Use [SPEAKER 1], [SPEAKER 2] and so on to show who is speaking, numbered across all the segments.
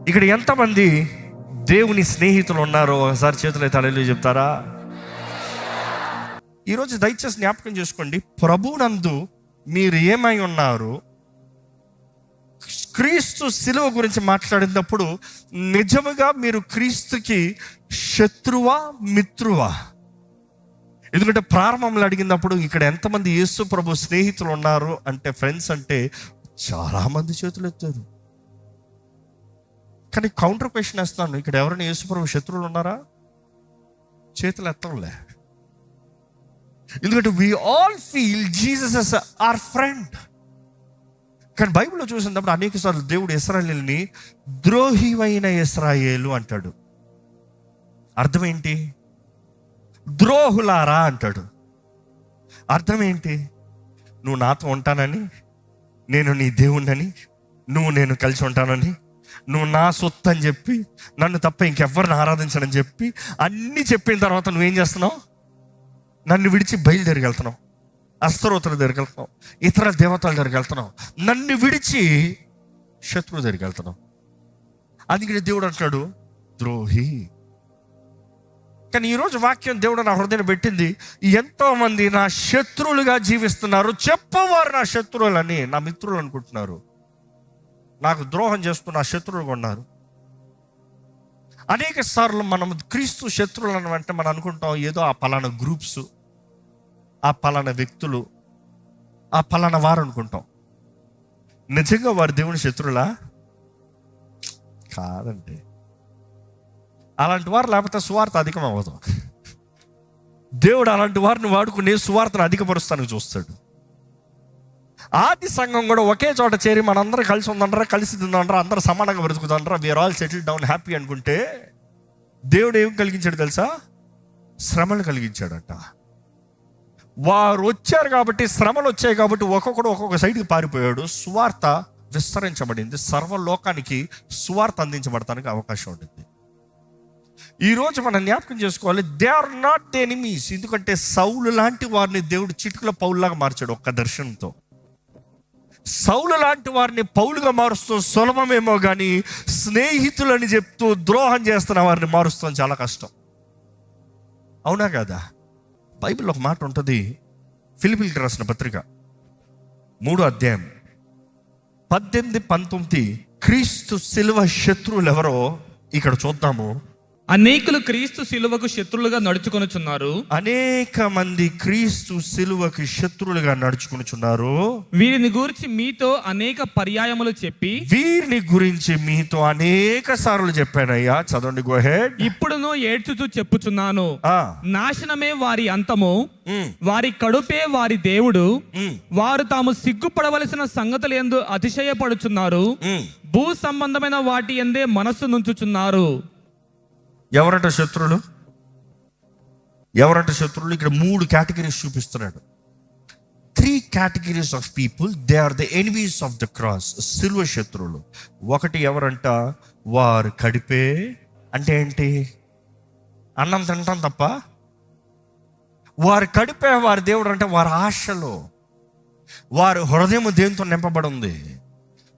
[SPEAKER 1] ఇక్కడ ఎంతమంది దేవుని స్నేహితులు ఉన్నారో ఒకసారి చేతులు అయితే హల్లెలూయా చెప్తారా? ఈరోజు దయచేసి జ్ఞాపకం చేసుకోండి, ప్రభువునందు మీరు ఏమై ఉన్నారు. క్రీస్తు శిలువ గురించి మాట్లాడినప్పుడు నిజముగా మీరు క్రీస్తుకి శత్రువా మిత్రువా? ఎందుకంటే ప్రారంభంలో అడిగినప్పుడు ఇక్కడ ఎంతమంది యేసు ప్రభు స్నేహితులు ఉన్నారు అంటే, ఫ్రెండ్స్ అంటే చాలా మంది చేతులు ఎత్తారు. కానీ కౌంటర్ క్వశ్చన్ వేస్తాను, ఇక్కడ ఎవరైనా యేసు ప్రభు శత్రువులు ఉన్నారా? చేతులు ఎత్తంలే. ఎందుకంటే we all feel Jesus as our friend. కానీ బైబిల్లో చూసినప్పుడు అనేక సార్లు దేవుడు ఇశ్రాయేలుని ద్రోహివైన ఇశ్రాయేలు అంటాడు. అర్థం ఏంటి? ద్రోహులారా అంటాడు. అర్థం ఏంటి? నువ్వు నాతో ఉంటానని, నేను నీ దేవుణ్ణని, నేను కలిసి ఉంటానని, నువ్వు నా సొత్తు అని చెప్పి, నన్ను తప్ప ఇంకెవ్వరిని ఆరాధించనని చెప్పి అన్నీ చెప్పిన తర్వాత నువ్వేం చేస్తున్నావు? నన్ను విడిచి బయలుదేరికి వెళ్తున్నావు, అస్తరోతుల దగ్గరికి వెళ్తున్నావు, ఇతర దేవతల దగ్గరికి వెళ్తున్నావు, నన్ను విడిచి శత్రువు దగ్గరికి వెళ్తున్నావు. అందుకని దేవుడు అంటాడు ద్రోహి. కానీ ఈరోజు వాక్యం దేవుడు నా హృదయాన్ని పెట్టింది, ఎంతో మంది నా శత్రువులుగా జీవిస్తున్నారు. చెప్పవారు నా శత్రువులని నా మిత్రులు అనుకుంటున్నారు. నాకు ద్రోహం చేస్తూ నా శత్రువులుగా ఉన్నారు. అనేక సార్లు మనం క్రీస్తు శత్రువులను అంటే మనం అనుకుంటాం ఏదో ఆ పలానా గ్రూప్స్, ఆ పలానా వ్యక్తులు, ఆ పలానా వారు అనుకుంటాం. నిజంగా వారు దేవుని శత్రువులా? కాదండి. అలాంటి వారు లేకపోతే సువార్త అధికం అవ్వదు. దేవుడు అలాంటి వారిని వాడుకుని సువార్తను అధికపరుస్తానికి చూస్తాడు. ఆది సంఘం కూడా ఒకే చోట చేరి మనందరం కలిసి ఉందంటారా, కలిసి తిందంటారా, అందరూ సమానంగా బ్రతుకుతుంటారా, we are all settle down happy అనుకుంటే దేవుడు ఏం కలిగించాడు తెలుసా? శ్రమలు కలిగించాడట. వారు వచ్చారు కాబట్టి, శ్రమలు వచ్చాయి కాబట్టి ఒక్కొక్కడు ఒక్కొక్క సైడ్కి పారిపోయాడు. సువార్త విస్తరించబడింది. సర్వలోకానికి సువార్త అందించబడటానికి అవకాశం ఉంటుంది. ఈరోజు మనం జ్ఞాపకం చేసుకోవాలి, they are not the enemies. ఎందుకంటే సౌలు లాంటి వారిని దేవుడు చిటికలో పౌలులాగా మార్చాడు ఒక్క దర్శనంతో. సౌలు లాంటి వారిని పౌలుగా మారుస్తూ సులభమేమో కానీ, స్నేహితులని చెప్తూ ద్రోహం చేస్తున్న వారిని మారుస్తాం చాలా కష్టం. అవునా కదా? బైబిల్లో ఒక మాట ఉంటుంది, ఫిలిప్పీయులకు రాసిన పత్రిక 3వ అధ్యాయం 18-19. క్రీస్తు శిలువ శత్రువులు ఎవరో ఇక్కడ చూద్దాము.
[SPEAKER 2] అనేకులు క్రీస్తు శిలువకు శత్రులుగా నడుచుకొనుచున్నారు.
[SPEAKER 1] అనేక మంది క్రీస్తు శిలువకి శత్రువులుగా నడుచుకొనుచున్నారు.
[SPEAKER 2] వీరిని గురించి మీతో అనేక పర్యాయములు చెప్పి,
[SPEAKER 1] వీరిని గురించి మీతో అనేక సార్లు చెప్పానయ్యా. చదవండి, గో హెడ్.
[SPEAKER 2] ఇప్పుడును ఏడ్చుచూ చెప్పుచున్నాను, నాశనమే వారి అంతము, వారి కడుపే వారి దేవుడు. వారు తాము సిగ్గుపడవలసిన సంగతులు యందు అతిశయపడుచున్నారు, భూ సంబంధమైన వాటి యందే మనస్సు నుంచుచున్నారు.
[SPEAKER 1] ఎవరంట శత్రువులు? ఎవరంట శత్రువులు? ఇక్కడ 3 కేటగిరీస్ చూపిస్తున్నాడు. 3 categories of people. They are the enemies of the cross. సిలువ శత్రువులు. ఒకటి ఎవరంట? వారు కడిపే. అంటే ఏంటి? అన్నం తింటాం తప్ప. వారు కడిపే వారి దేవుడు అంటే వారి ఆశలో, వారి హృదయం దేంతో నింపబడి ఉంది,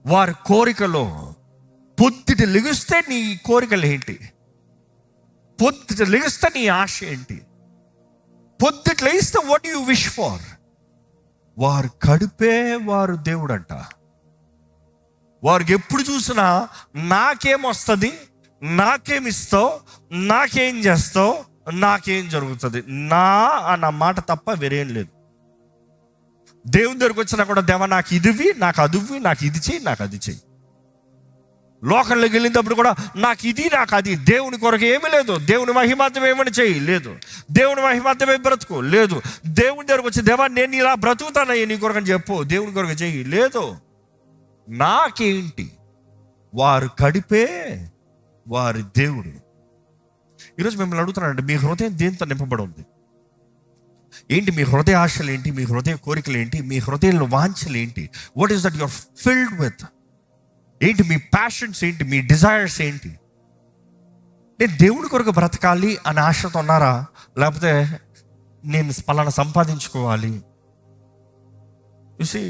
[SPEAKER 1] వారి కోరికలో. పొద్దుట లెగిస్తే నీ కోరికలు ఏంటి? పొద్దుట లెగిస్తే నీ ఆశ ఏంటి? పొద్దుట లెగిస్తే వాట్ యు విష్ ఫర్? వారు కడిపే వారు దేవుడు అంట. వారికి ఎప్పుడు చూసినా నాకేమొస్తుంది, నాకేమిస్తావు, నాకేం చేస్తావు, నాకేం జరుగుతుంది, నా అన్న మాట తప్ప వేరేం లేదు. దేవుని దగ్గరికి వచ్చినా కూడా, దేవా నాకు ఇదివి, నాకు అదివి, నాకు ఇది చెయ్యి, నాకు అది చెయ్యి. లోకంలోకి వెళ్ళినప్పుడు కూడా నాకు ఇది, నాకు అది. దేవుని కొరకు ఏమీ లేదు. దేవుని మహిమార్థం ఏమని చెయ్యి లేదు. దేవుని మహిమార్థమే బ్రతుకు లేదు. దేవుని దగ్గరకు వచ్చి, దేవా నేను ఇలా బ్రతుకుతానయ్యి నీ కొరకు అని చెప్పు, దేవుని కొరకు చెయ్యి లేదు. నాకేంటి? వారు కడిపే వారి దేవుడు. ఈరోజు మిమ్మల్ని అడుగుతున్నానంటే, మీ హృదయం దేంతో నింపబడి ఉంది? ఏంటి మీ హృదయ ఆశలు ఏంటి? మీ హృదయ కోరికలు ఏంటి? మీ హృదయంలో వాంఛలు ఏంటి? What is that you are filled with? ఏంటి మీ ప్యాషన్స్ ఏంటి? మీ డిజైర్స్ ఏంటి? నేను దేవుడి కొరకు బ్రతకాలి అని ఆశతో ఉన్నారా? లేకపోతే నేను పలానా సంపాదించుకోవాలి? You see,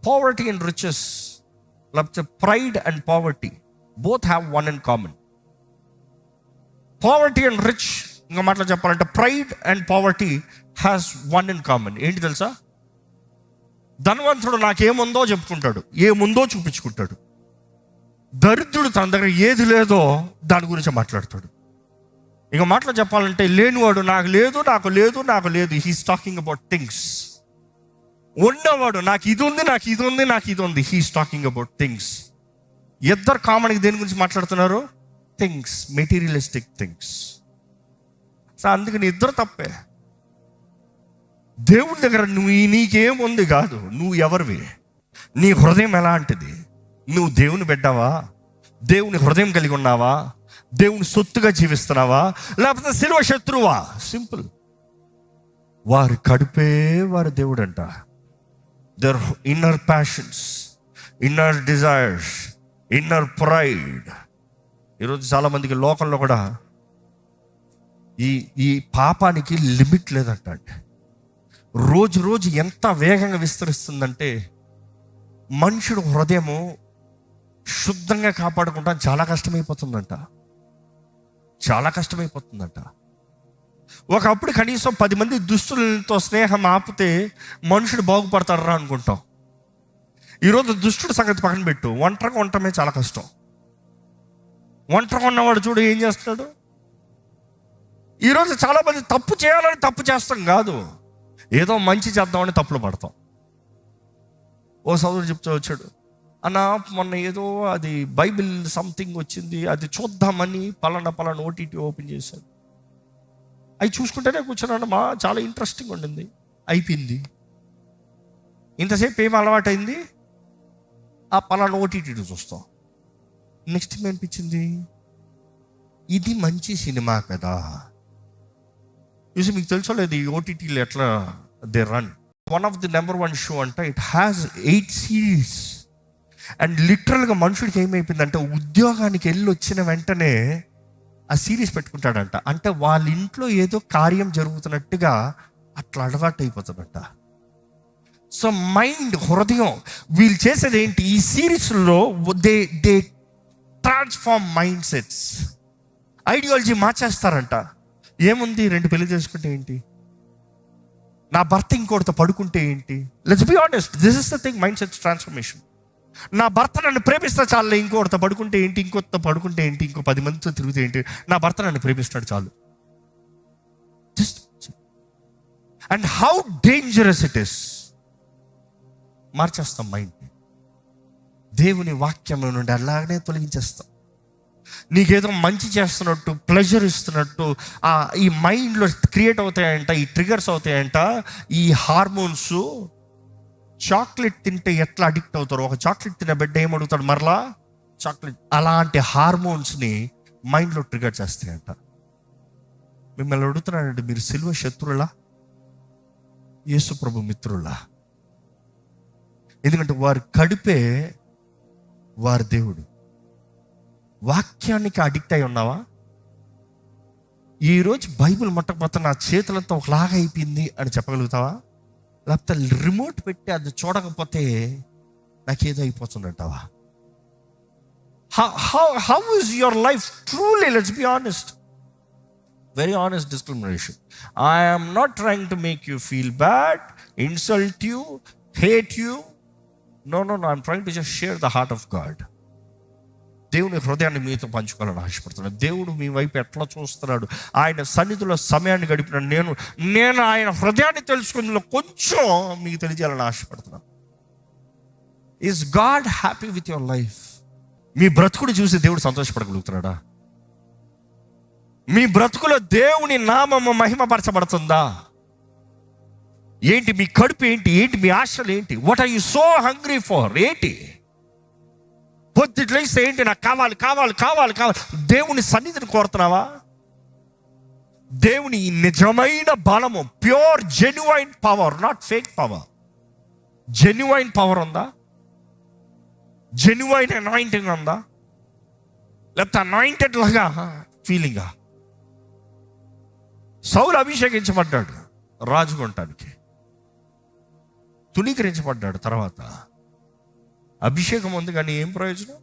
[SPEAKER 1] poverty and riches, లేకపోతే pride and poverty, both have one in common. Poverty and rich, ఇంకా మాటలు చెప్పాలంటే pride and poverty has one in common. ఏంటి తెలుసా? ధనవంతుడు నాకేముందో చెప్పుకుంటాడు, ఏముందో చూపించుకుంటాడు. దరిద్రుడు తన దగ్గర ఏది లేదో దాని గురించి మాట్లాడతాడు. ఇక మాటలు చెప్పాలంటే లేనివాడు నాకు లేదు, నాకు లేదు, నాకు లేదు. He's talking about things. ఉన్నవాడు నాకు ఇది ఉంది, నాకు ఇది ఉంది, నాకు ఇది ఉంది. He's talking about things. ఇద్దరు కామన్గా దేని గురించి మాట్లాడుతున్నారు? Things, materialistic things. సో అందుకని ఇద్దరు తప్పే. దేవుని దగ్గర నీకేముంది కాదు, నువ్వు ఎవరివి, నీ హృదయం ఎలాంటిది, నువ్వు దేవుని బిడ్డవా, దేవుని హృదయం కలిగి ఉన్నావా, దేవుని సొత్తుగా జీవిస్తున్నావా, లేకపోతే శిలువ శత్రువా? సింపుల్. వారి కడుపే వారి దేవుడు అంట. Their inner passions, inner desires, inner pride. ఈరోజు చాలామందికి లోకంలో కూడా ఈ పాపానికి లిమిట్ లేదంట. అంటే రోజు రోజు ఎంత వేగంగా విస్తరిస్తుందంటే మనుషుడు హృదయము శుద్ధంగా కాపాడుకుంటాం చాలా కష్టమైపోతుందంట. చాలా కష్టమైపోతుందంట. ఒకప్పుడు కనీసం 10 మంది దుష్టులతో స్నేహం ఆపితే మనుషుడు బాగుపడతారా అనుకుంటాం. ఈరోజు దుష్టుడు సంగతి పక్కన పెట్టు, ఒంటరిగా ఉండటమే చాలా కష్టం. ఒంటరిగా ఉన్నవాడు చూడు ఏం చేస్తాడు. ఈరోజు చాలామంది తప్పు చేయాలని తప్పు చేస్తాం కాదు, ఏదో మంచి చేద్దామని తప్పులు పడతాం. ఓ సోదరుడు చెప్తూ వచ్చాడు, అన్న మొన్న ఏదో అది బైబిల్ సంథింగ్ వచ్చింది, అది చూద్దామని పలానా ఓటీటీ ఓపెన్ చేశాను. అవి చూసుకుంటేనే కూర్చున్నాను, చాలా ఇంట్రెస్టింగ్ ఉండింది. అయిపోయింది. ఇంతసేపు ఏం అలవాటైంది, ఆ పలానా ఓటీటీ చూస్తాం. నెక్స్ట్ ఏం అనిపించింది, ఇది మంచి సినిమా కదా. చూసి మీకు తెలుసో లేదు, ఈ ఓటీటీలు ఎట్లా they run. One of the number 1 show అంట. It has 8 series. అండ్ లిటరల్గా మనుషుడికి ఏమైపోయిందంటే ఉద్యోగానికి వెళ్ళి వచ్చిన వెంటనే ఆ సిరీస్ పెట్టుకుంటాడంట. అంటే వాళ్ళ ఇంట్లో ఏదో కార్యం జరుగుతున్నట్టుగా అట్లా అలవాటు అయిపోతుందంట. సో మైండ్, హృదయం, వీళ్ళు చేసేది ఏంటి, ఈ సిరీస్లో they transform mindsets, ideology మార్చేస్తారంట. ఏముంది, 2 పెళ్లి చేసుకుంటే ఏంటి, నా భర్త ఇంకోటితో పడుకుంటే ఏంటి. Let's be honest, this is the thing, mind set transformation. నా భర్త నన్ను ప్రేమిస్తే చాలు, ఇంకోటితో పడుకుంటే ఏంటి, ఇంకోటితో పడుకుంటే ఏంటి, ఇంకో 10 మందితో తిరిగితే ఏంటి, నా భర్త నన్ను ప్రేమిస్తాడు చాలు. And how dangerous it is. మార్చేస్తాం మైండ్. దేవుని వాక్యం నుండి అలాగనే తొలగించేస్తాం. నీకేదో మంచి చేస్తున్నట్టు, ప్లెజర్ ఇస్తున్నట్టు ఈ మైండ్లో క్రియేట్ అవుతాయంట, ఈ ట్రిగర్స్ అవుతాయంట. ఈ హార్మోన్స్, చాక్లెట్ తింటే ఎట్లా అడిక్ట్ అవుతారో, ఒక చాక్లెట్ తిన్న బిడ్డ ఏమడుగుతాడు, మరలా చాక్లెట్. అలాంటి హార్మోన్స్ని మైండ్లో ట్రిగర్ చేస్తాయంట. మిమ్మల్ని అడుగుతున్నానండి, మీరు సిలువ శత్రువులా, యేసు ప్రభు మిత్రులా? ఎందుకంటే వారి కడుపే వారి దేవుడు. వాక్యానికి అడిక్ట్ అయి ఉన్నావా? ఈరోజు బైబిల్ ముట్టకపోతే నా చేతులంతా ఒకలాగా అయిపోయింది అని చెప్పగలుగుతావా? లేకపోతే రిమోట్ పెట్టి అది చూడకపోతే నాకేదో అయిపోతుందంటావా? How is your life truly? Let's be honest, very honest discrimination. I am not trying to make you feel bad, insult you, hate you. No, I'm trying to just share the heart of God. దేవుని హృదయాన్ని మీతో పంచుకోవాలని ఆశపడుతున్నాను. దేవుడు మీ వైపు ఎట్లా చూస్తున్నాడు, ఆయన సన్నిధిలో సమయాన్ని గడిపిన నేను ఆయన హృదయాన్ని తెలుసుకున్న కొంచెం మీకు తెలియజేయాలని ఆశపడుతున్నాను. Is God happy with your life? మీ బ్రతుకుడు చూసి దేవుడు సంతోషపడగలుగుతున్నాడా? మీ బ్రతుకులో దేవుని నామము మహిమపరచబడుతుందా? ఏంటి మీ కడుపు, ఏంటి మీ ఆశలు, ఏంటి? What are you so hungry for? ఏంటి పొద్దుట్లేస్తే ఏంటి, నాకు కావాలి కావాలి కావాలి కావాలి. దేవుని సన్నిధిని కోరుతున్నావా? దేవుని నిజమైన బలము, pure genuine power, not fake power, genuine power ఉందా? జెన్యువైన్ అనాయింటింగ్ ఉందా? లేకపోతే అనాయింటెడ్ లాగా ఫీలింగా? సౌలు అభిషేకించబడ్డాడు రాజుకుంటానికి, తునీకరించబడ్డాడు. తర్వాత అభిషేకం ఉంది కానీ ఏం ప్రయోజనం?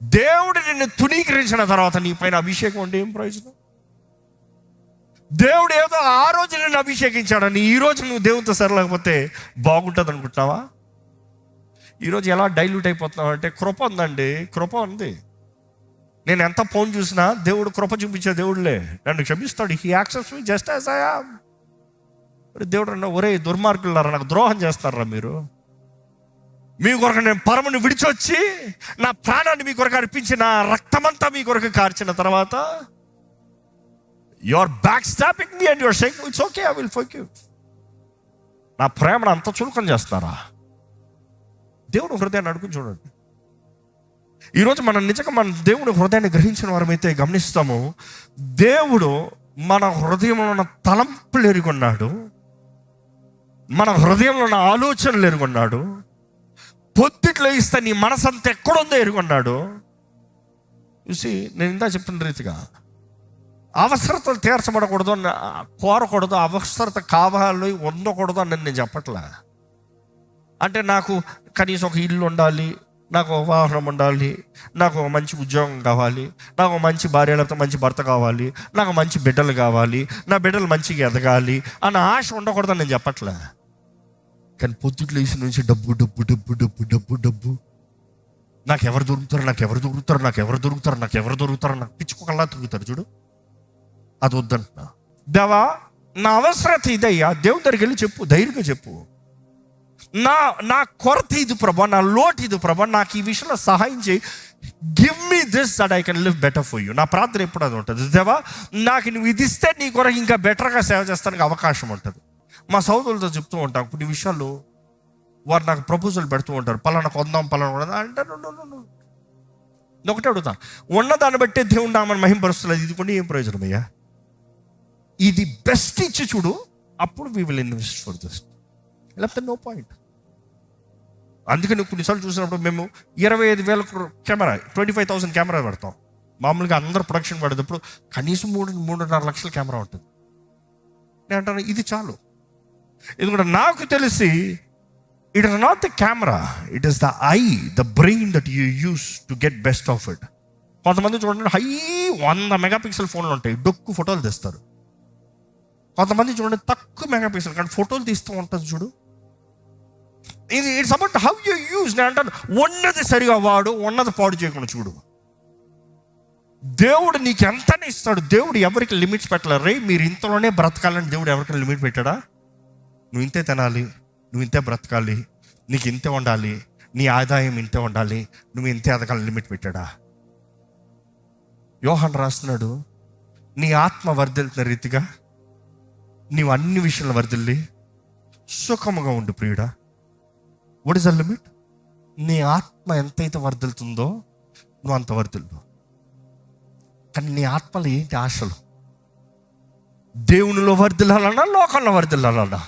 [SPEAKER 1] దేవుడు నిన్ను తునీకరించిన తర్వాత నీ పైన అభిషేకం అంటే ఏం ప్రయోజనం? దేవుడు ఏదో ఆ రోజు నిన్ను అభిషేకించాడని ఈ రోజు నువ్వు దేవునితో సరలేకపోతే బాగుంటుంది అనుకుంటున్నావా? ఈరోజు ఎలా డైల్యూట్ అయిపోతున్నావు అంటే, కృప ఉందండి, కృప ఉంది. నేను ఎంత ఫోన్ చూసినా దేవుడు కృప చూపించే దేవుడులే, నన్ను క్షమిస్తాడు. He accepts me just as I am. దేవుడు అన్న, ఒరే దుర్మార్గులారా, నాకు ద్రోహం చేస్తారా మీరు? మీ కొరకు నేను పరమును విడిచొచ్చి నా ప్రాణాన్ని మీ కొరకు అర్పించి నా రక్తమంతా మీ కొరకు కార్చిన తర్వాత you are back stabbing me and you are saying it's okay, I will forgive. నా ప్రేమను అంత చులకన చేస్తారా? దేవుడు హృదయాన్ని అడుగుని చూడండి. ఈరోజు మనం నిజంగా మన దేవుడు హృదయాన్ని గ్రహించిన వారమైతే గమనిస్తాము, దేవుడు మన హృదయంలో ఉన్న తలంపులు ఎరుగున్నాడు, మన హృదయంలో ఉన్న ఆలోచనలు ఎరుగున్నాడు. పొద్దుట్లో ఇస్తే నీ మనసంతా ఎక్కడుందో ఎరుగున్నాడు. చూసి నేను ఇందా చెప్పిన రీతిగా అవసరతలు తీర్చబడకూడదు, కోరకూడదు, అవసరత కావాలి ఉండకూడదు అని నేను చెప్పట్లే. అంటే నాకు కనీసం ఒక ఇల్లు ఉండాలి, నాకు ఒక వాహనం ఉండాలి, నాకు ఒక మంచి ఉద్యోగం కావాలి, నాకు ఒక మంచి భార్య లేకపోతే మంచి భర్త కావాలి, నాకు మంచి బిడ్డలు కావాలి, నా బిడ్డలు మంచిగా ఎదగాలి అన్న ఆశ ఉండకూడదని నేను చెప్పట్లే. కానీ పొద్దుట్లో వేసి నుంచి డబ్బు డబ్బు డబ్బు డబ్బు డబ్బు డబ్బు, నాకు ఎవరు దొరుకుతారు, నాకు ఎవరు దొరుకుతారు, నాకు ఎవరు దొరుకుతారు, నాకు ఎవరు దొరుకుతారు, నాకు పిచ్చుకోకల్లా తిరుగుతారు చూడు. అది వద్దంటున్నా. దేవా, నా అవసరత ఇదయ్యా, దేవుని దగ్గరికి వెళ్ళి చెప్పు, ధైర్యంగా చెప్పు. నా కొరత ఇది ప్రభా, నా లోటు ఇది ప్రభా, నాకు ఈ విషయంలో సహాయం చేయి. Give me this that I can live better for you. నా ప్రార్థన ఎప్పుడు అది ఉంటుంది, దేవా నాకు నువ్వు ఇది ఇస్తే నీ కొరకు ఇంకా బెటర్గా సేవ చేస్తానికి అవకాశం ఉంటుంది. మా సోదరులతో చెప్తూ ఉంటాం కొన్ని విషయాలు, వారు నాకు ప్రపోజల్ పెడుతూ ఉంటారు, పలానా కొందాం పలానా అంటే ఒకటే అడుగుతాను, ఉన్నదాన్ని బట్టే దేవుడు నామని మహింపరుస్తున్నది, ఇది కొన్ని ఏం ప్రయోజనం అయ్యా? ఇది బెస్ట్ ఇచ్చి చూడు, అప్పుడు we will invest for this, లేకపోతే నో పాయింట్. అందుకని కొన్నిసార్లు చూసినప్పుడు మేము 25,000 కెమెరా, 25,000 కెమెరా పెడతాం. మామూలుగా అందరు ప్రొడక్షన్ పడేటప్పుడు కనీసం 3-3.5 లక్షల కెమెరా ఉంటుంది. నేను అంటాను ఇది చాలు. ఎందుకంటే నాకు తెలిసి it is not the camera, it is the I, the brain that you use to get best of it. కొంతమంది చూడండి 100 మెగాపిక్సెల్ ఫోన్లు ఉంటాయి, డొక్కు ఫోటోలు తీస్తారు. కొంతమంది చూడండి తక్కువ మెగాపిక్సెల్ కానీ ఫోటోలు తీస్తూ ఉంటుంది చూడు. ఇది it's about how you use. నేను అంటాను ఉన్నది సరిగా వాడు, ఉన్నది పాడు చేయకుండా చూడు. దేవుడు నీకు ఎంతనే ఇస్తాడు. దేవుడు ఎవరికి లిమిట్స్ పెట్టలేరు. రే మీరు ఇంతలోనే బ్రతకాలని దేవుడు ఎవరికి లిమిట్ పెట్టాడా? నువ్వు ఇంతే తినాలి, నువ్వు ఇంతే బ్రతకాలి, నీకు ఇంతే ఉండాలి, నీ ఆదాయం ఇంతే ఉండాలి, నువ్వు ఇంతే ఎదగాలని లిమిట్ పెట్టాడా? యోహాను రాస్తున్నాడు, నీ ఆత్మ వర్ధిల్తున్న రీతిగా నీవు అన్ని విషయాలు వర్ధిల్లి సుఖముగా ఉండు ప్రియుడా. What is the limit? నీ ఆత్మ ఎంతైతే వర్ధిల్తుందో నువ్వు అంత వర్ధిల్లు. కానీ నీ ఆత్మలో ఏంటి ఆశలు? దేవునిలో వర్ధిల్లాలన్నా లోకంలో వర్ధిల్లాలన్నా?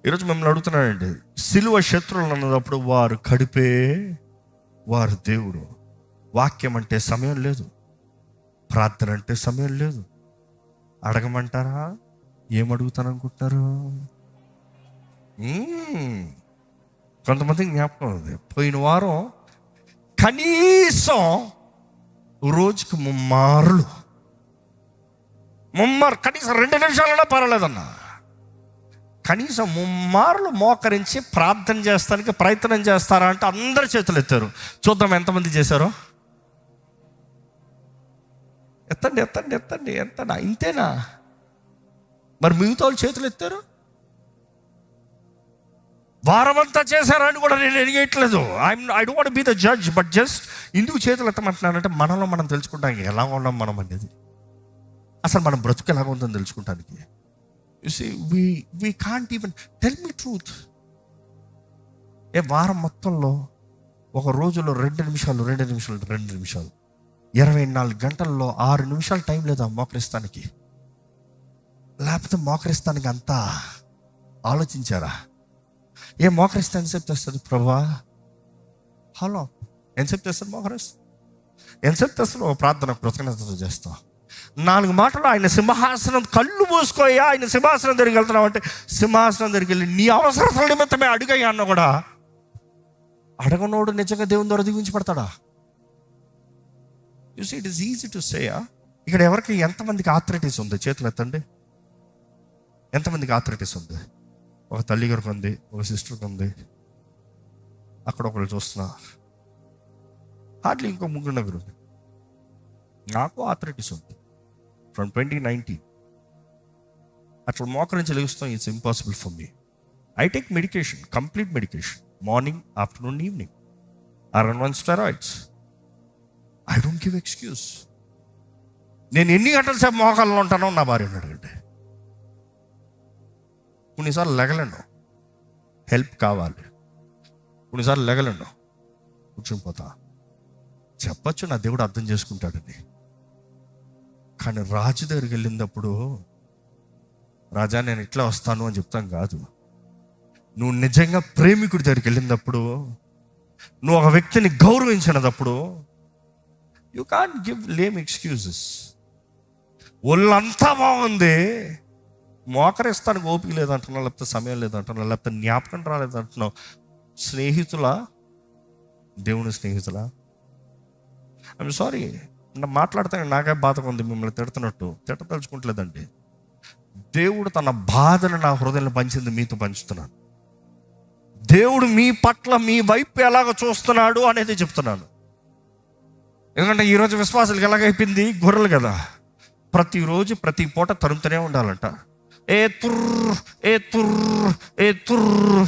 [SPEAKER 1] ఈరోజు మిమ్మల్ని అడుగుతున్నానండి, సిలువ శత్రువులు అన్నప్పుడు వారు కడిపే వారు దేవుడు. వాక్యం అంటే సమయం లేదు, ప్రార్థన అంటే సమయం లేదు. అడగమంటారా? ఏమడుగుతాననుకుంటున్నారు? కొంతమంది జ్ఞాపకం ఉంది, పోయిన వారం కనీసం రోజుకి ముమ్మారు కనీసం 2 నిమిషాలన్నా పర్వాలేదన్నా, కనీసం ముమ్మార్లు మోకరించి ప్రార్థన చేస్తానికి ప్రయత్నం చేస్తారా అంటే అందరు చేతులు ఎత్తారు. చూద్దాం ఎంతమంది చేశారో. ఎత్తండి ఎత్తండి ఎత్తండి, ఎంతనా? ఇంతేనా? మరి మిగతా వాళ్ళు చేతులు ఎత్తారు. వారమంతా చేశారని కూడా నేను ఎరిగేయట్లేదు. I don't want be the judge, but just ఎందుకు చేతులు ఎత్తమంటున్నానంటే మనలో మనం తెలుసుకుంటానికి ఎలా ఉన్నాం మనం అనేది, అసలు మనం బ్రతుకు ఎలాగ ఉందని తెలుసుకుంటానికి. You see we can't even tell me truth. వారం మొత్తంలో ఒక రోజులో 2 నిమిషాలు 24 గంటల్లో 6 నిమిషాలు టైం లేదా మోకరిస్తానికి? లేకపోతే మోకరిస్తానికి అంతా ఆలోచించారా? మోకరిస్తే ఎంతసేపు తెస్తుంది ప్రభా? హలో, ఎంతసేపు తెస్తుంది మోకరిస్తా? ఎంతసేపు తెస్తావు ప్రార్థన కృతజ్ఞతతో చేస్తావు? 4 మాటలు ఆయన సింహాసనం, కళ్ళు మూసుకోయా ఆయన సింహాసనం దగ్గరికి వెళ్తున్నావు అంటే సింహాసనం దగ్గరికి వెళ్ళి నీ అవసరతల నిమిత్తమే అడుగయ్యా అన్న కూడా అడగనోడు నిజంగా దేవుని ద్వారా దీవించబడతాడా? You see it is easy to say. ఇక్కడ ఎవరికి ఎంతమందికి ఆథరిటీస్ ఉంది? చేతులు ఎత్తండి. ఎంతమందికి ఆథరిటీస్ ఉంది? ఒక తల్లి గారికి ఉంది, ఒక సిస్టర్కి ఉంది, అక్కడ ఒకళ్ళు చూస్తున్నా, హార్డ్లీ ఇంకో ముగ్గురు నలుగురు. నాకు ఆథరిటీస్ ఉంది ఫ్రమ్ 2019. అట్లా మోకరించి లెగుస్తాం. It's impossible for me. I take medication, complete medication, morning, afternoon, evening. I run on steroids. I don't give excuse. నేను ఎన్ని గంటల సేపు మోకాల్లో ఉంటానో నా భార్యను అడగండి. కొన్నిసార్లు లెగలేను, హెల్ప్ కావాలి. కొన్నిసార్లు లెగలేను, కూర్చునిపోతా. చెప్పచ్చు నా దేవుడు అర్థం చేసుకుంటాడని. కానీ రాజు దగ్గరికి వెళ్ళినప్పుడు, రాజా నేను ఇట్లా వస్తాను అని చెప్తాం కాదు. నువ్వు నిజంగా ప్రేమికుడి దగ్గరికి వెళ్ళినప్పుడు, నువ్వు ఒక వ్యక్తిని గౌరవించినప్పుడు, you can't give lame excuses. ఒళ్ళంతా బాగుంది, మోకరిస్తానికి ఓపిక లేదంటున్నావు, లేకపోతే సమయం లేదంటున్నావు, లేకపోతే జ్ఞాపకం రాలేదంటున్నావు. స్నేహితులా? దేవుని స్నేహితులా? ఐఎమ్ సారీ, మాట్లాడితే నాకే బాధగా ఉంది. మిమ్మల్ని తిడుతున్నట్టు తిట్టదలుచుకుంటలేదండి. దేవుడు తన బాధను నా హృదయంలో పంచింది మీతో పంచుతున్నాను. దేవుడు మీ పట్ల, మీ వైపు ఎలాగ చూస్తున్నాడు అనేది చెప్తున్నాను. ఎందుకంటే ఈరోజు విశ్వాసాలకు ఎలాగైపోయింది, గొర్రెలు కదా, ప్రతిరోజు ప్రతి పూట తరుముతూనే ఉండాలంట. ఏ తుర్ర్, ఏ తుర్ర్, ఏ తుర్ర్.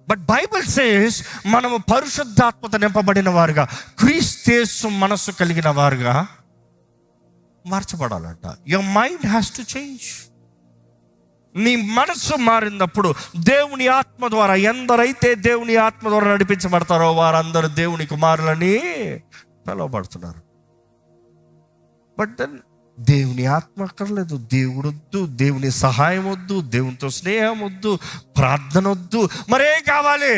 [SPEAKER 1] బట్ బైబిల్ సేస్ మనము పరిశుద్ధాత్మత నింపబడిన వారుగా, క్రీస్తు మనస్సు కలిగిన వారుగా మార్చబడాలంట. Your mind has to change. నీ మనస్సు మారినప్పుడు దేవుని ఆత్మ ద్వారా, ఎందరైతే దేవుని ఆత్మ ద్వారా నడిపించబడతారో వారందరూ దేవుని కుమారులని పిలువబడుతున్నారు. బట్ దెన్ దేవుని ఆత్మ అక్కర్లేదు, దేవుడు వద్దు, దేవుని సహాయం వద్దు, దేవునితో స్నేహం వద్దు, ప్రార్థన వద్దు, మరేం కావాలి?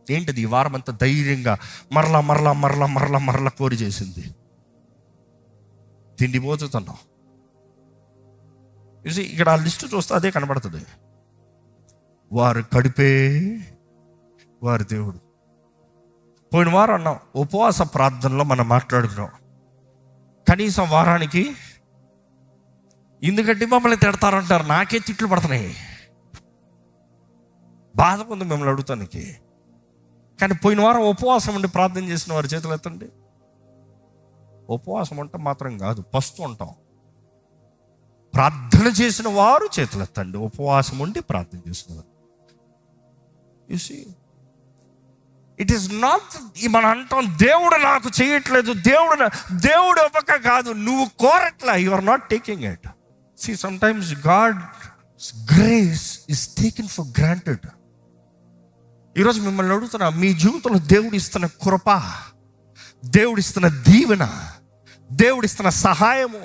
[SPEAKER 1] ఏంటిది? ఈ వారం అంతా ధైర్యంగా మరలా మరలా మరలా మరలా మరలా కోరి చేసింది. తిండిపోతున్నాం. చూసి ఇక్కడ ఆ లిస్టు చూస్తే అదే కనబడుతుంది. వారు కడిపే వారి దేవుడు. పోయిన వారం అన్నాం, ఉపవాస ప్రార్థనలో మనం మాట్లాడుకున్నాం. కనీసం వారానికి, ఎందుకంటే మమ్మల్ని తిడతారంటారు, నాకే తిట్లు పడుతున్నాయి, బాధ ఉంది మిమ్మల్ని అడుగుతానికి. కానీ పోయిన వారం ఉపవాసం ఉండి ప్రార్థన చేసిన వారి చేతులు ఎత్తండి. ఉపవాసం అంటే మాత్రం కాదు, పస్తు ఉంటాం. ప్రార్థన చేసిన వారు చేతులు ఎత్తండి. ఉపవాసం ఉండి ప్రార్థన చేసిన వారు. You see, it is not మనం అంటాం దేవుడు నాకు చేయట్లేదు, దేవుడు ఇవ్వక కాదు, నువ్వు కోరట్లా, you are not taking it. See, sometimes God's grace is taken for granted. ఈరోజు మిమ్మల్ని అడుగుతున్నా, మీ జీవితంలో దేవుడు ఇస్తున్న కృప, దేవుడు ఇస్తున్న దీవెన, దేవుడిస్తున్న సహాయము,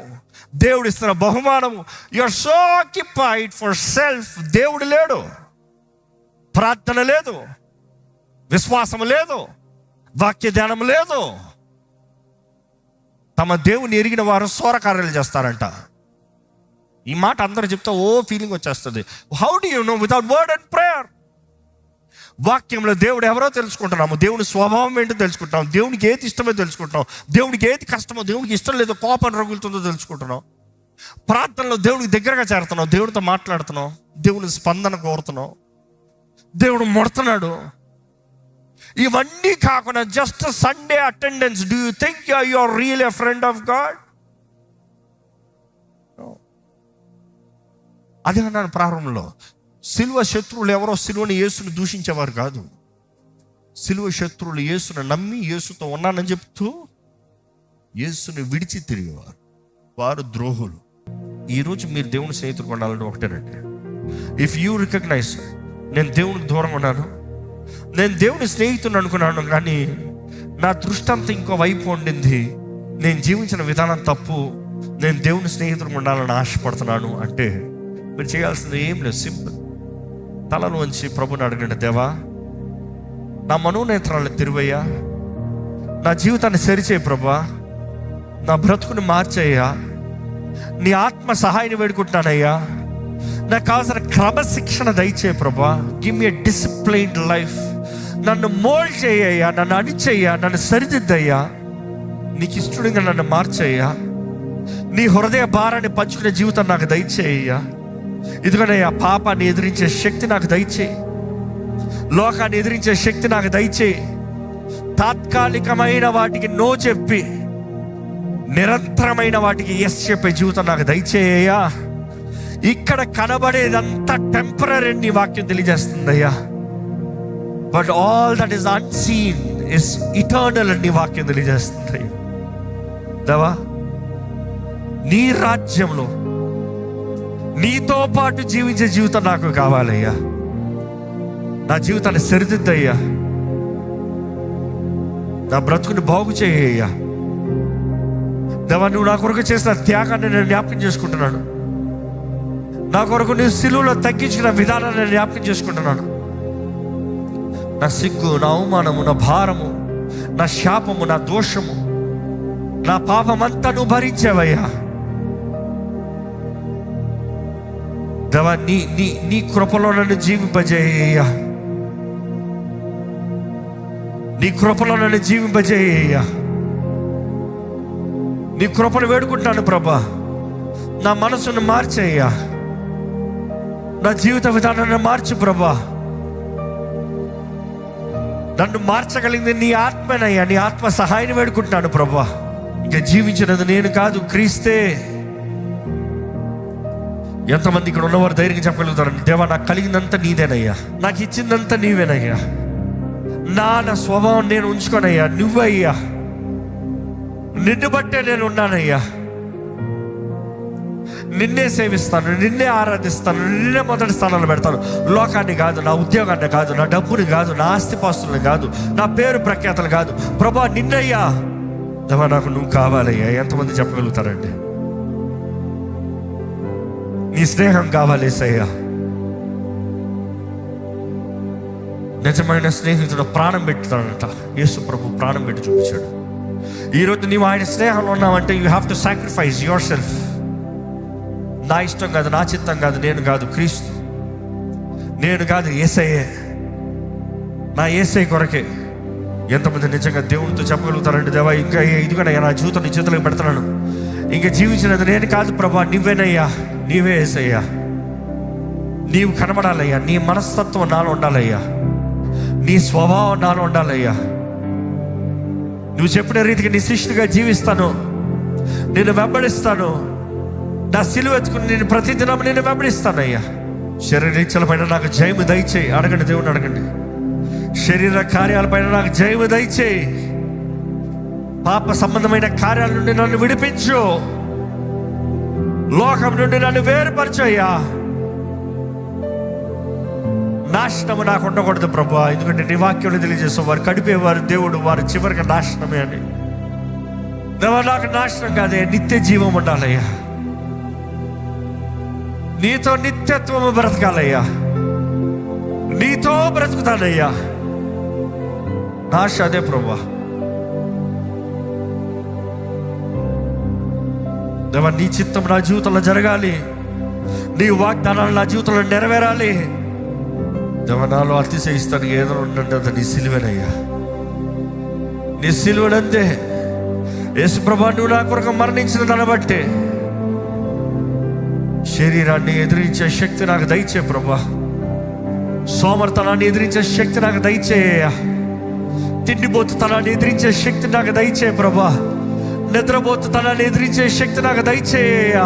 [SPEAKER 1] దేవుడిస్తున్న బహుమానము, you are so occupied for self. దేవుడు లేడు, ప్రార్థన లేదు, విశ్వాసం లేదు, వాక్య ధ్యానం లేదు. తమ దేవుని ఎరిగిన వారు సోరకార్యాలు చేస్తారంట. ఈ మాట అందరూ చెప్తా ఓ ఫీలింగ్ వచ్చేస్తుంది. How do you know? Without word and prayer. వాక్యంలో దేవుడు ఎవరో తెలుసుకుంటున్నాము, దేవుని స్వభావం ఏంటో తెలుసుకుంటున్నాం, దేవునికి ఏది ఇష్టమో తెలుసుకుంటున్నాం, దేవునికి ఏది కష్టమో, దేవునికి ఇష్టం లేదో, కోపం రగులుతుందో తెలుసుకుంటున్నాం. ప్రార్థనలో దేవుడికి దగ్గరగా చేరుతున్నాం, దేవుడితో మాట్లాడుతున్నాం, దేవుని స్పందన కోరుతున్నాం, దేవుడు ముడుతున్నాడు. ఇవన్నీ కాకుండా just Sunday attendance. Do you think you are really a friend of God? అదే అన్నాను ప్రారంభంలో. సిలువ శత్రువులు ఎవరో సిలువని యేసుని దూషించేవారు కాదు. సిలువ శత్రువులు యేసుని నమ్మి యేసుతో ఉన్నానని చెప్తూ యేసుని విడిచి తిరిగేవారు. వారు ద్రోహులు. ఈరోజు మీరు దేవుని స్నేహితులు కొనాలంటే ఒకటేనండి. ఇఫ్ యూ రికగ్నైజ్, నేను దేవునికి దూరంగా ఉన్నాను, నేను దేవుని స్నేహితుని అనుకున్నాను, కానీ నా దృష్టి అంతా ఇంకో వైపు ఉండింది, నేను జీవించిన విధానం తప్పు, నేను దేవుని స్నేహితుడు ఉండాలని ఆశపడుతున్నాను అంటే మీరు చేయాల్సింది ఏం లేదు, సింపుల్. తలలో వంచి ప్రభుని అడగండి, దేవా నా మనోనేత్రాలను తెరువయ్యా, నా జీవితాన్ని సరిచేయ ప్రభా, నా బ్రతుకుని మార్చేయ్యా, నీ ఆత్మ సహాయాన్ని వేడుకుంటున్నానయ్యా, నాకు కావాల్సిన క్రమశిక్షణ దయచేయ ప్రభా. గివ్ మీ ఎ డిసిప్లైన్డ్ లైఫ్. నన్ను మోల్డ్ చేయ్యా, నన్ను అణిచేయ్యా, నన్ను సరిదిద్దయ్యా, నీకు ఇష్టడుగా నన్ను మార్చయ్యా. నీ హృదయ భారాన్ని పంచుకునే జీవితం నాకు దయచేయ్యా. ఇదిగోనయ్యా, పాపాన్ని ఎదిరించే శక్తి నాకు దయచేయి, లోకాన్ని ఎదిరించే శక్తి నాకు దయచేయి. తాత్కాలికమైన వాటికి నో చెప్పి నిరంతరమైన వాటికి ఎస్ చెప్పే జీవితం నాకు దయచేయ్యా. ఇక్కడ కనబడేదంతా టెంపరరీ నీ వాక్యం తెలియజేస్తుందయ్యా. But all that is unseen is eternal అని నీ వాక్యం తెలియజేస్తుంది. దేవా, నీ రాజ్యంలో నీతో పాటు జీవించే జీవితం నాకు కావాలయ్యా. నా జీవితాన్ని సరిదిద్దయ్యా, నా బ్రతుకుని బాగు చేయ్యా. దేవా, నువ్వు నా కొరకు చేసిన త్యాగాన్ని నేను జ్ఞాపకం చేసుకుంటున్నాను. నా కొరకు నీ సిలువలో తగ్గించిన విధానాన్ని నేను జ్ఞాపకం చేసుకుంటున్నాను. నా సిగ్గు, నా అవమానము, నా భారము, నా శాపము, నా దోషము, నా పాపమంతా నువ్వు భరించావయ్యా. దేవా, నీ నీ నీ కృపలో నన్ను జీవింపజేయ్యా. నీ కృపలో నన్ను జీవింపజేయ్యా. నీ కృపను వేడుకుంటాను ప్రభా. నా మనసును మార్చేయ్యా, నా జీవిత విధానాన్ని మార్చు ప్రభా. నన్ను మార్చగలిగింది నీ ఆత్మనయ్యా. నీ ఆత్మ సహాయాన్ని వేడుకుంటున్నాను ప్రభా. ఇక జీవించినది నేను కాదు, క్రీస్తే. ఎంతమంది ఇక్కడ ఉన్నవారు ధైర్యంగా చెప్పగలుగుతారు, దేవా, నాకు కలిగిందంతా నీదేనయ్యా, నాకు ఇచ్చిందంతా నీవేనయ్యా, నా స్వభావం నేను ఉంచుకోనయ్యా, నువ్వయ్యా, నిన్ను బట్టే నేను ఉన్నానయ్యా. నిన్నే సేవిస్తాను, నిన్నే ఆరాధిస్తాను, నిన్నే మొదటి స్థానాలు పెడతాను. లోకాన్ని కాదు, నా ఉద్యోగాన్ని కాదు, నా డబ్బుని కాదు, నా ఆస్తిపాస్తులను కాదు, నా పేరు ప్రఖ్యాతలు కాదు ప్రభా, నిన్నయ్యా. దేవా, నాకు నువ్వు కావాలయ్యా. ఎంతమంది చెప్పగలుగుతారండి? నీ స్నేహం కావాలి యేసయ్యా. నిజమైన స్నేహితుడు ప్రాణం పెట్టుతాడంట. యేసు ప్రభు ప్రాణం పెట్టి చూపించాడు. ఈరోజు నీవు ఆయన స్నేహంలో ఉన్నావంటే you have to sacrifice yourself. నా ఇష్టం కాదు, నా చిత్తం కాదు, నేను కాదు, క్రీస్తు. నేను కాదు, యేసయ్యే. నా యేసయ్య కొరకే. ఎంతమంది నిజంగా దేవునితో చెప్పగలుగుతారంటే, దేవా, ఇంకా ఇదిగోనయ్యా, నా జీవితం నీ చేతులకు పెడుతున్నాను. ఇంకా జీవించినది నేను కాదు ప్రభా, నువ్వేనయ్యా, నీవే యేసయ్యా. నీవు కనబడాలయ్యా, నీ మనస్తత్వం నాలో ఉండాలయ్యా, నీ స్వభావం నాలో ఉండాలయ్యా. నువ్వు చెప్పిన రీతికి నీ శిష్యుడిగా జీవిస్తాను, నేను వెంబడిస్తాను. నా సిలువ ఎత్తుకుని నేను ప్రతిదినం నేను వెంబడిస్తానయ్యా. శరీరీచ్చల పైన నాకు జయము దయచేయి. అడగండి, దేవుని అడగండి. శరీర కార్యాలపైన నాకు జయము దయచేయి. పాప సంబంధమైన కార్యాల నుండి నన్ను విడిపించు. లోకం నుండి నన్ను వేరుపరచయ్యా. నాశనము నాకు ఉండకూడదు ప్రభా. ఎందుకంటే నీ వాక్యం తెలియజేస్తాం, వారు కడిపేవారు దేవుడు, వారు చివరికి నాశనమే అని. దేవా, నాకు నాశనం కాదే, నిత్య జీవం ఉండాలయ్యా. నీతో నిత్యత్వము బ్రతకాలయ్యా. నీతో బ్రతుకుతానయ్యా. నాశ అదే ప్రభా. దేవా, నీ చిత్తం నా జీవితంలో జరగాలి. నీ వాగ్దానాలు నా జీవితంలో నెరవేరాలి. దేవా, నాలో అతిశయిస్తాను ఏదో ఉండండి, అది నీ సిలువనయ్యా. నీ సిలువనంతే. యేసు ప్రభా, నువ్వు నా కొరకు మరణించిన దాన్ని బట్టి శరీరాన్ని ఎదిరించే శక్తి నాకు దయచే ప్రభా. సోమర్తనాన్ని ఎదిరించే శక్తి నాకు దయచేయ. తిండిపోతుతనాన్ని ఎదిరించే శక్తి నాకు దయచే ప్రభా. నిద్రపోతుతనాన్ని ఎదిరించే శక్తి నాకు దయచేయ.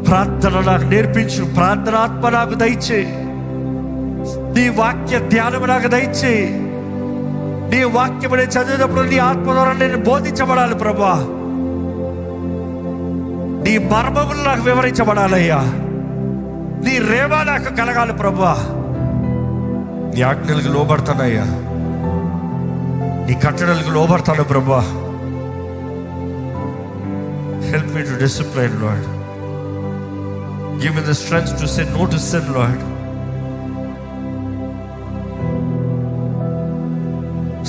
[SPEAKER 1] ప్రార్థన నాకు నేర్పించు. ప్రార్థనాత్మ నాకు దయచే. నీ వాక్య ధ్యానం నాకు దయచే. నీ వాక్యం నేను చదివినప్పుడు నీ ఆత్మ ద్వారా నేను బోధించబడాలి ప్రభా. నీ మర్మములు నాకు వివరించబడాలయ్యా. నీ రేమ నాకు కలగాలి ప్రభా. నీ ఆజ్ఞలకు లోబడతానయ్యా. నీ కట్టడలకు లోబడతాను ప్రభా. Help me to discipline Lord. Give me the strength to say no to sin Lord.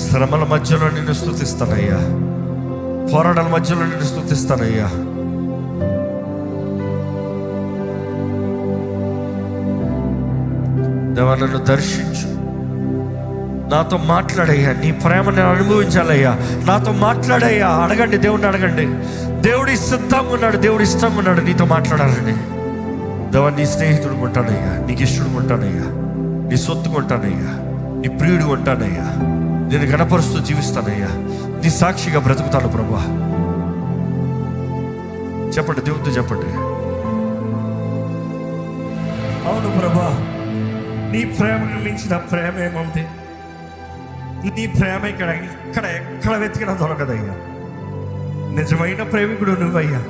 [SPEAKER 1] శ్రమల మధ్యలో నిన్ను స్తుతిస్తానయ్యా. పోరాటాల మధ్యలో నిన్ను స్తుతిస్తానయ్యా. దేవా నన్ను దర్శించు, నాతో మాట్లాడయ్యా, నీ ప్రేమ నేను అనుభవించాలయ్యా, నాతో మాట్లాడయ్యా. అడగండి, దేవుడిని అడగండి. దేవుడు సిద్ధంగా ఉన్నాడు, దేవుడు ఇష్టంగా ఉన్నాడు నీతో మాట్లాడాలని. దేవా నీ స్నేహితుడు ఉంటానయ్యా, నీకు ఇష్టడు ఉంటానయ్యా, నీ సొత్తు ఉంటానయ్యా, నీ ప్రియుడు ఉంటానయ్యా, నేను గణపరుస్తూ జీవిస్తానయ్యా, నీ సాక్షిగా బ్రతుకుతాను ప్రభా. చెప్పండి, దేవుడితో చెప్పండి. అవును ప్రభా, నీ ప్రేమను మించిన ప్రేమ ఏముంది? నీ ప్రేమ ఎక్కడ వెతికినా దొరకదయ్యా. నిజమైన ప్రేమికుడు నువ్వయ్యా.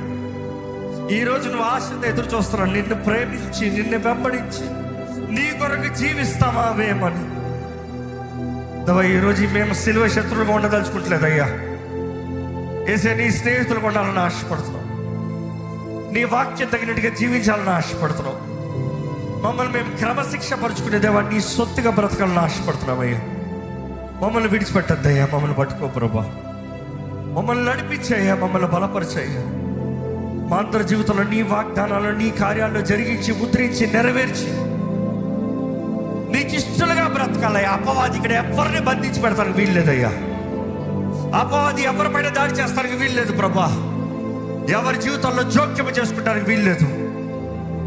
[SPEAKER 1] ఈరోజు నువ్వు ఆశతో ఎదురు చూస్తున్నావు, నిన్ను ప్రేమించి నిన్ను వెంబడించి నీ కొరకు జీవిస్తావా వేమని. ఈరోజు మేము సిలువ శత్రువులుగా ఉండదలుచుకుంటలేదయ్యా. ఏసే నీ స్నేహితులుగా ఉండాలని ఆశపడుతున్నాం, నీ వాక్యం తగినట్టుగా జీవించాలని ఆశపడుతున్నాం. మమ్మల్ని మేము క్రమశిక్ష పరుచుకునే దేవా, నీ సొత్తుగా బ్రతకాలని ఆశపడుతున్నామయ్యా. మమ్మల్ని విడిచిపెట్టద్దయ్యా, మమ్మల్ని పట్టుకో ప్రభా, మమ్మల్ని నడిపించయ్యా, మమ్మల్ని బలపరిచయ్యా. మా అందరి జీవితంలో నీ వాగ్దానాలను, నీ కార్యాలను జరిగించి ముద్రించి నెరవేర్చి నీకు ఇష్టలుగా బ్రతకాలయ్యా. అపవాది ఇక్కడ ఎవరిని బంధించి పెడతానికి వీల్లేదయ్యా. అపవాది ఎవరిపైన దాడి చేస్తానికి వీల్లేదు ప్రభా. ఎవరి జీవితంలో జోక్యం చేసుకుంటానికి వీల్లేదు.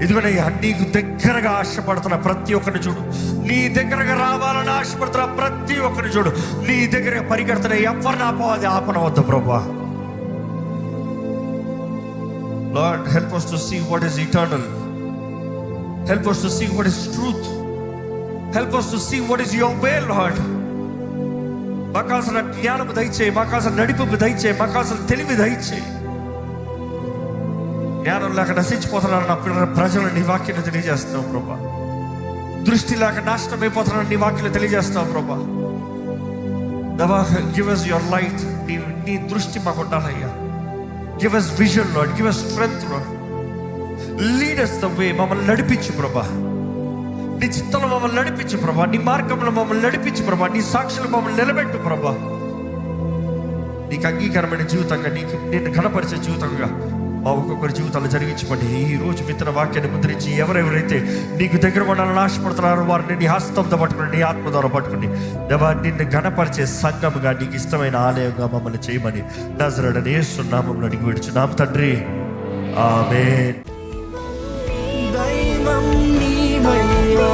[SPEAKER 1] ఇదిగోనయ్యా, నీకు దగ్గరగా ఆశపడుతున్న ప్రతి ఒక్కరిని చూడు, నీ దగ్గరగా రావాలని ఆశపడుతున్న ప్రతి ఒక్కరిని చూడు, నీ దగ్గర పరిగెడుతున్న ఎవరిని అపవాది ఆపనవద్దు ప్రభా. Lord, help us to see what is eternal. Help us to see what is truth. Help us to see what is your way, Lord. మాకు కావాల్సిన జ్ఞానము దయచేయి, మాకు కావాల్సిన నడిపింపు దయచేయి, మాకు కావాల్సిన తెలివి దయచేయి. జ్ఞానం లేక నశించిపోతున్నారు నా ప్రజలు నీ వాక్యాన్ని తెలియజేస్తున్నావు ప్రభా. దృష్టి లేక నాశనం అయిపోతున్నారు నీ వాక్యాన్ని తెలియజేస్తున్నావు ప్రభా. దేవా, గివ్ us your light. నీ దృష్టి మాకు ఉండాలయ్యా. Give us vision, Lord. Give us strength, Lord. Lead us the way. మమ్మల్ని నడిపించు ప్రభా. నీ చిత్తంలో మమ్మల్ని నడిపించు ప్రభా. నీ మార్గంలో మమ్మల్ని నడిపించు ప్రభా. నీ సాక్షులు మమ్మల్ని నిలబెట్టు ప్రభా. నీకు అంగీకారమైన జీవితంగా, నీకు నిన్ను ఘనపరిచే జీవితంగా మా ఒక్కొక్కరి జీవితాలు జరిగించబడి ఈ రోజు విత్తన వాక్యాన్ని ముద్రించి ఎవరెవరైతే నీకు దగ్గర ఉండాలని ఆశపడుతున్నారో వారిని నీ హస్తంతో పట్టుకుని, నీ ఆత్మ ద్వారా పట్టుకుని దేవా, నిన్ను ఘనపరిచే సంఘముగా, నీకు ఇష్టమైన ఆలయంగా మమ్మల్ని చేయమని నజరేయుడైన యేసు నామములో అడిగి వేడుచున్నాం తండ్రి, ఆమేన్.
[SPEAKER 3] దైవం నీవయ్యా.